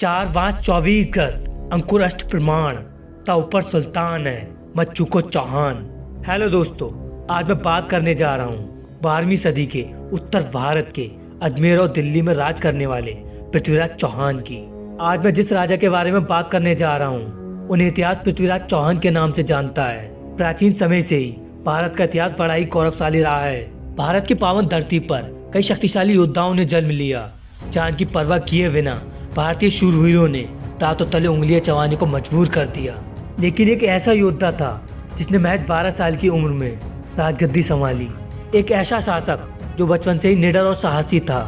4 बांस 24 गज अंकुर अष्ट प्रमाण ता ऊपर सुल्तान है मत चुको चौहान। हेलो दोस्तों, आज मैं बात करने जा रहा हूँ 12वीं सदी के उत्तर भारत के अजमेर और दिल्ली में राज करने वाले पृथ्वीराज चौहान की। आज मैं जिस राजा के बारे में बात करने जा रहा हूँ उन्हें इतिहास पृथ्वीराज चौहान के नाम से जानता है। प्राचीन समय से ही भारत का इतिहास बड़ा ही गौरवशाली रहा है। भारत की पावन धरती पर कई शक्तिशाली योद्धाओं ने जन्म लिया। जान की परवाह किए बिना भारतीय शूरवीरों ने दांतों तले उंगलियां चबाने को मजबूर कर दिया। लेकिन एक ऐसा योद्धा था जिसने महज 12 साल की उम्र में राजगद्दी संभाली। एक ऐसा शासक जो बचपन से ही निडर और साहसी था,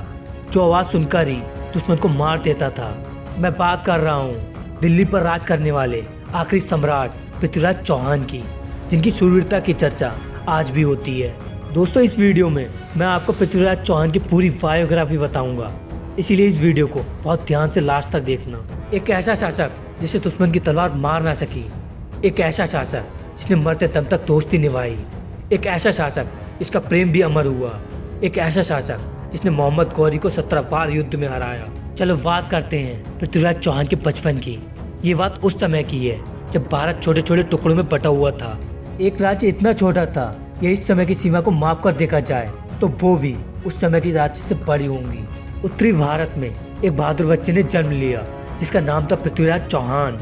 जो आवाज सुनकर ही दुश्मन को मार देता था। मैं बात कर रहा हूँ दिल्ली पर राज करने वाले आखिरी सम्राट पृथ्वीराज चौहान की, जिनकी शूरवीरता की चर्चा आज भी होती है। दोस्तों, इस वीडियो में मैं आपको पृथ्वीराज चौहान की पूरी बायोग्राफी बताऊंगा, इसीलिए इस वीडियो को बहुत ध्यान से लास्ट तक देखना। एक ऐसा शासक जिसे दुश्मन की तलवार मार ना सकी, एक ऐसा शासक जिसने मरते दम तक दोस्ती निभाई, एक ऐसा शासक जिसका प्रेम भी अमर हुआ, एक ऐसा शासक जिसने मोहम्मद गौरी को 17 बार युद्ध में हराया। चलो बात करते हैं पृथ्वीराज चौहान के बचपन की। ये बात उस समय की है जब भारत छोटे छोटे टुकड़ों में बटा हुआ था। एक राज्य इतना छोटा था कि इस समय की सीमा को माप कर देखा जाए तो वो भी उस समय की राज्य से बड़ी होंगी। उत्तरी भारत में एक बहादुर बच्चे ने जन्म लिया जिसका नाम था पृथ्वीराज चौहान।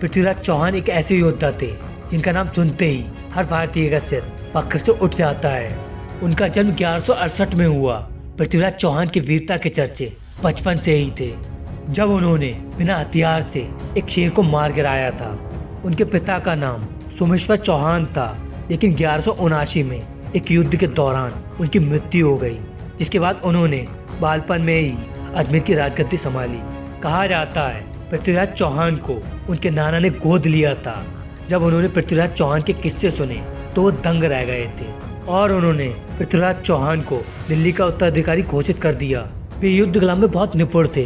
पृथ्वीराज चौहान एक ऐसे योद्धा थे जिनका नाम सुनते ही हर भारतीय का सिर फख्र से उठ जाता है। उनका जन्म 1168 में हुआ। पृथ्वीराज चौहान की वीरता के चर्चे बचपन से ही थे, जब उन्होंने बिना हथियार से एक शेर को मार गिराया था। उनके पिता का नाम सोमेश्वर चौहान था, लेकिन 1179 में एक युद्ध के दौरान उनकी मृत्यु हो गई, जिसके बाद उन्होंने बालपन में ही अजमेर की राजगद्दी संभाली। कहा जाता है पृथ्वीराज चौहान को उनके नाना ने गोद लिया था। जब उन्होंने पृथ्वीराज चौहान के किस्से सुने तो वो दंग रह गए थे और उन्होंने पृथ्वीराज चौहान को दिल्ली का उत्तराधिकारी घोषित कर दिया। वे युद्ध कला में बहुत निपुण थे।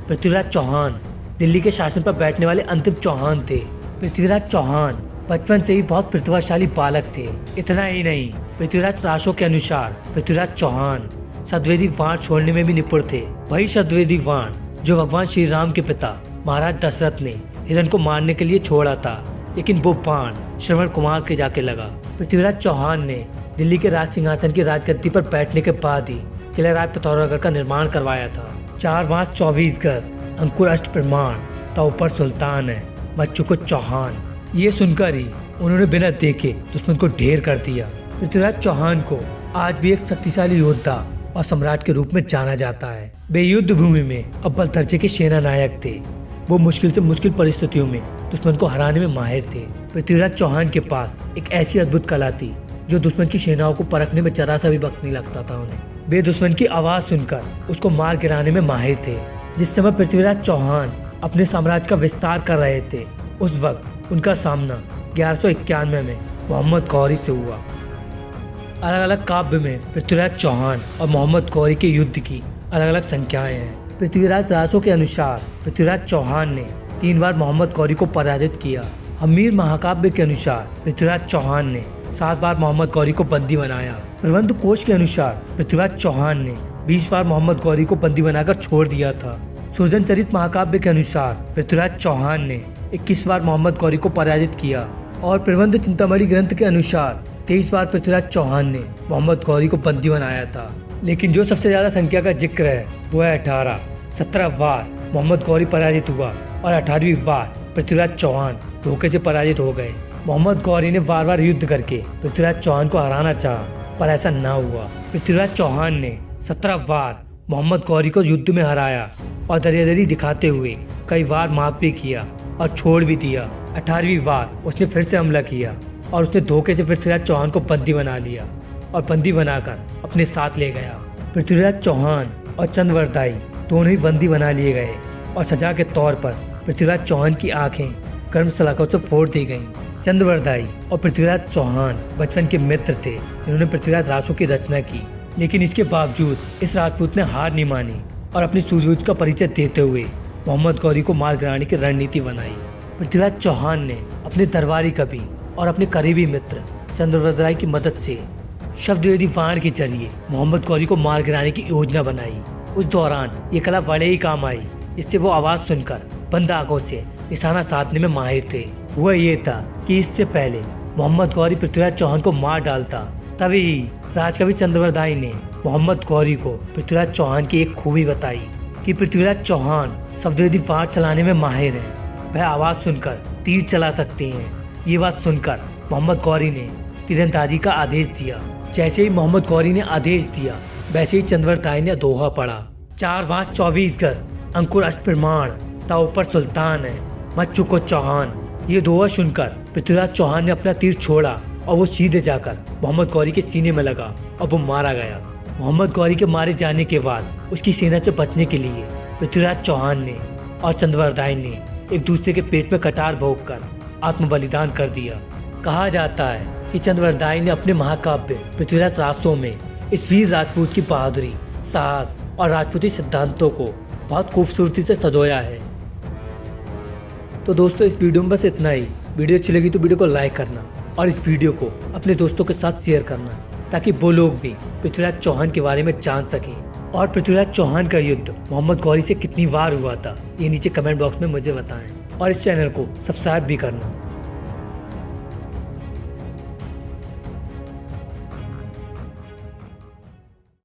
पृथ्वीराज चौहान दिल्ली के शासन पर बैठने वाले अंतिम चौहान थे। पृथ्वीराज चौहान बचपन से ही बहुत प्रतिभाशाली बालक थे। इतना ही नहीं, पृथ्वीराज राशों के अनुसार पृथ्वीराज चौहान सद्वेदी बाण छोड़ने में भी निपुण थे। वही सद्वेदी बाण जो भगवान श्री राम के पिता महाराज दशरथ ने हिरण को मारने के लिए छोड़ा था, लेकिन वो बाण श्रवण कुमार के जाके लगा। पृथ्वीराज चौहान ने दिल्ली के राज सिंहासन की राजगद्दी पर बैठने के बाद ही किला राय पिथौरागढ़ का निर्माण करवाया था। 4 बांस 24 गज अंकुर अष्ट प्रमाण ता ऊपर सुल्तान है मत चुको चौहान। ये सुनकर ही उन्होंने बिना देखे दुश्मन को ढेर कर दिया। पृथ्वीराज चौहान को आज भी एक शक्तिशाली योद्धा और सम्राट के रूप में जाना जाता है। वे युद्ध भूमि में अव्वल दर्जे के सेना नायक थे। वो मुश्किल से मुश्किल परिस्थितियों में दुश्मन को हराने में माहिर थे। पृथ्वीराज चौहान के पास एक ऐसी अद्भुत कला थी जो दुश्मन की सेनाओं को परखने में जरा सा भी वक्त नहीं लगता था उन्हें। वे दुश्मन की आवाज सुनकर उसको मार गिराने में माहिर थे। जिस समय पृथ्वीराज चौहान अपने साम्राज्य का विस्तार कर रहे थे, उस वक्त उनका सामना 1191 में मोहम्मद गौरी से हुआ। अलग अलग काव्य में पृथ्वीराज चौहान और मोहम्मद गौरी के युद्ध की अलग अलग संख्याएं हैं। पृथ्वीराज रासों के अनुसार पृथ्वीराज चौहान ने 3 बार मोहम्मद गौरी को पराजित किया। हमीर महाकाव्य के अनुसार पृथ्वीराज चौहान ने 7 बार मोहम्मद गौरी को बंदी बनाया। प्रबंध कोश के अनुसार पृथ्वीराज चौहान ने 20 बार मोहम्मद गौरी को बंदी बनाकर छोड़ दिया था। सुरजन चरित महाकाव्य के अनुसार पृथ्वीराज चौहान ने 21 बार मोहम्मद गौरी को पराजित किया और प्रबंध चिंतामणि ग्रंथ के अनुसार 23 बार पृथ्वीराज चौहान ने मोहम्मद गौरी को बंदी बनाया था। लेकिन जो सबसे ज्यादा संख्या का जिक्र है वो है 18। 17 बार मोहम्मद गौरी पराजित हुआ और 18वीं बार पृथ्वीराज चौहान धोखे से पराजित हो गए। मोहम्मद गौरी ने बार बार युद्ध करके पृथ्वीराज चौहान को हराना चाहा, पर ऐसा न हुआ। पृथ्वीराज चौहान ने 17 बार मोहम्मद गौरी को युद्ध में हराया और दरियादरी दिखाते हुए कई बार माफ भी किया और छोड़ भी दिया। 18वीं बार उसने फिर से हमला किया और उसने धोखे से पृथ्वीराज चौहान को बंदी बना लिया और बंदी बनाकर अपने साथ ले गया। पृथ्वीराज चौहान और चंद्रवरदाई दोनों ही बंदी बना लिए गए और सजा के तौर पर पृथ्वीराज चौहान की आंखें गर्म सलाखों से फोड़ दी गईं। चंद्रवरदाई और पृथ्वीराज चौहान बचपन के मित्र थे जिन्होंने पृथ्वीराज रासों की रचना की, लेकिन इसके बावजूद इस राजपूत ने हार नहीं मानी और अपनी सूझबूझ का परिचय देते हुए मोहम्मद गौरी को मार गिराने की रणनीति बनाई। पृथ्वीराज चौहान ने अपने दरबारी कवि और अपने करीबी मित्र चंद्रवरदाई की मदद से शब्दवेदी बाण के जरिए मोहम्मद गौरी को मार गिराने की योजना बनाई। उस दौरान ये कला बड़े ही काम आई, इससे वो आवाज़ सुनकर बंद आंखों से निशाना साधने में माहिर थे। हुआ ये था कि इससे पहले मोहम्मद गौरी पृथ्वीराज चौहान को मार डालता, तभी राजकवि चंद्रवरदाई ने मोहम्मद गौरी को पृथ्वीराज चौहान की एक खूबी बताई कि पृथ्वीराज चौहान शब्दवेदी वार चलाने में माहिर हैं। वह आवाज़ सुनकर तीर चला सकते हैं। ये बात सुनकर मोहम्मद गौरी ने तीरंदाजी का आदेश दिया। जैसे ही मोहम्मद गौरी ने आदेश दिया, वैसे ही चंद्रवरदाई ने दोहा पड़ा। 4 बाँस 24 गज, अंकुर अष्ट प्रमाण, ता ऊपर सुल्तान है, मत चुको चौहान। ये दोहा सुनकर पृथ्वीराज चौहान ने अपना तीर छोड़ा और वो सीधे जाकर मोहम्मद गौरी के सीने में लगा और वो मारा गया। मोहम्मद गौरी के मारे जाने के बाद उसकी सेना से बचने के लिए पृथ्वीराज चौहान ने और चंद्रवरदाई ने एक दूसरे के पेट में कटार भोंककर आत्म बलिदान कर दिया। कहा जाता है कि चंद्रवरदाई ने अपने महाकाव्य पृथ्वीराज रासों में इस वीर राजपूत की बहादुरी, साहस और राजपूती सिद्धांतों को बहुत खूबसूरती से सजोया है। तो दोस्तों, इस वीडियो में बस इतना ही। वीडियो अच्छी लगी तो वीडियो को लाइक करना और इस वीडियो को अपने दोस्तों के साथ शेयर करना, ताकि वो लोग भी पृथ्वीराज चौहान के बारे में जान सकें। और पृथ्वीराज चौहान का युद्ध मोहम्मद गौरी से कितनी बार हुआ था, ये नीचे कमेंट बॉक्स में मुझे बताएं। और इस चैनल को सब्सक्राइब भी करना।